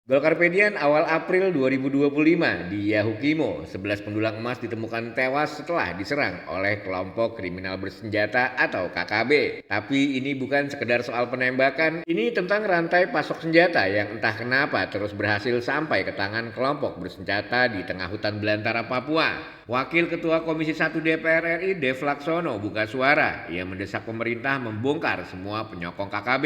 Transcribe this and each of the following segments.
Golkarpedian awal April 2025 di Yahukimo, 11 pendulang emas ditemukan tewas setelah diserang oleh kelompok kriminal bersenjata atau KKB. Tapi ini bukan sekedar soal penembakan, ini tentang rantai pasok senjata yang entah kenapa terus berhasil sampai ke tangan kelompok bersenjata di tengah hutan belantara Papua. Wakil Ketua Komisi 1 DPR RI Dev Laksono buka suara. Ia mendesak pemerintah membongkar semua penyokong KKB,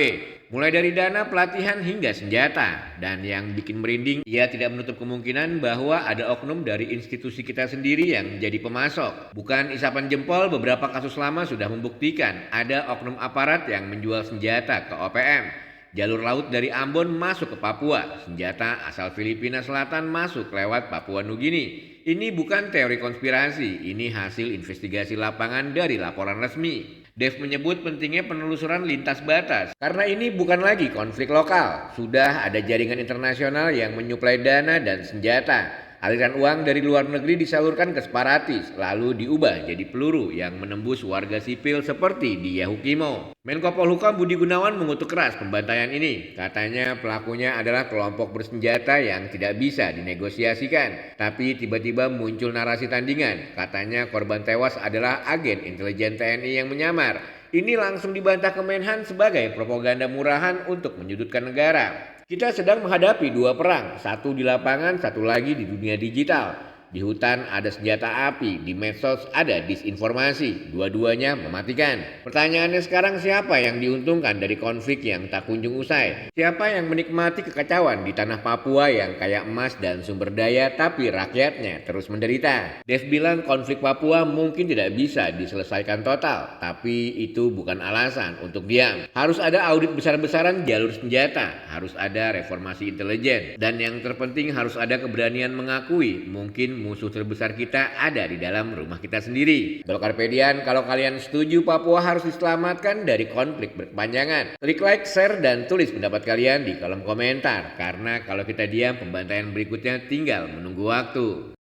mulai dari dana pelatihan hingga senjata. Dan yang bikin merinding, ia tidak menutup kemungkinan bahwa ada oknum dari institusi kita sendiri yang menjadi pemasok. Bukan isapan jempol, beberapa kasus lama sudah membuktikan ada oknum aparat yang menjual senjata ke OPM. Jalur laut dari Ambon masuk ke Papua, senjata asal Filipina Selatan masuk lewat Papua Nugini. Ini bukan teori konspirasi, ini hasil investigasi lapangan dari laporan resmi. Dev menyebut pentingnya penelusuran lintas batas, karena ini bukan lagi konflik lokal. Sudah ada jaringan internasional yang menyuplai dana dan senjata. Aliran uang dari luar negeri disalurkan ke separatis, lalu diubah jadi peluru yang menembus warga sipil seperti di Yahukimo. Menko Polhukam Budi Gunawan mengutuk keras pembantaian ini. Katanya pelakunya adalah kelompok bersenjata yang tidak bisa dinegosiasikan. Tapi tiba-tiba muncul narasi tandingan. Katanya korban tewas adalah agen intelijen TNI yang menyamar. Ini langsung dibantah Kemenhan sebagai propaganda murahan untuk menyudutkan negara. Kita sedang menghadapi dua perang, satu di lapangan, satu lagi di dunia digital. Di hutan ada senjata api, di medsos ada disinformasi, dua-duanya mematikan. Pertanyaannya sekarang, siapa yang diuntungkan dari konflik yang tak kunjung usai? Siapa yang menikmati kekacauan di tanah Papua yang kaya emas dan sumber daya tapi rakyatnya terus menderita? Dev bilang konflik Papua mungkin tidak bisa diselesaikan total, tapi itu bukan alasan untuk diam. Harus ada audit besar-besaran jalur senjata, harus ada reformasi intelijen, dan yang terpenting harus ada keberanian mengakui mungkin musuh terbesar kita ada di dalam rumah kita sendiri. Golkarpedian, kalau kalian setuju Papua harus diselamatkan dari konflik berkepanjangan, klik like, share, dan tulis pendapat kalian di kolom komentar. Karena kalau kita diam, pembantaian berikutnya tinggal menunggu waktu.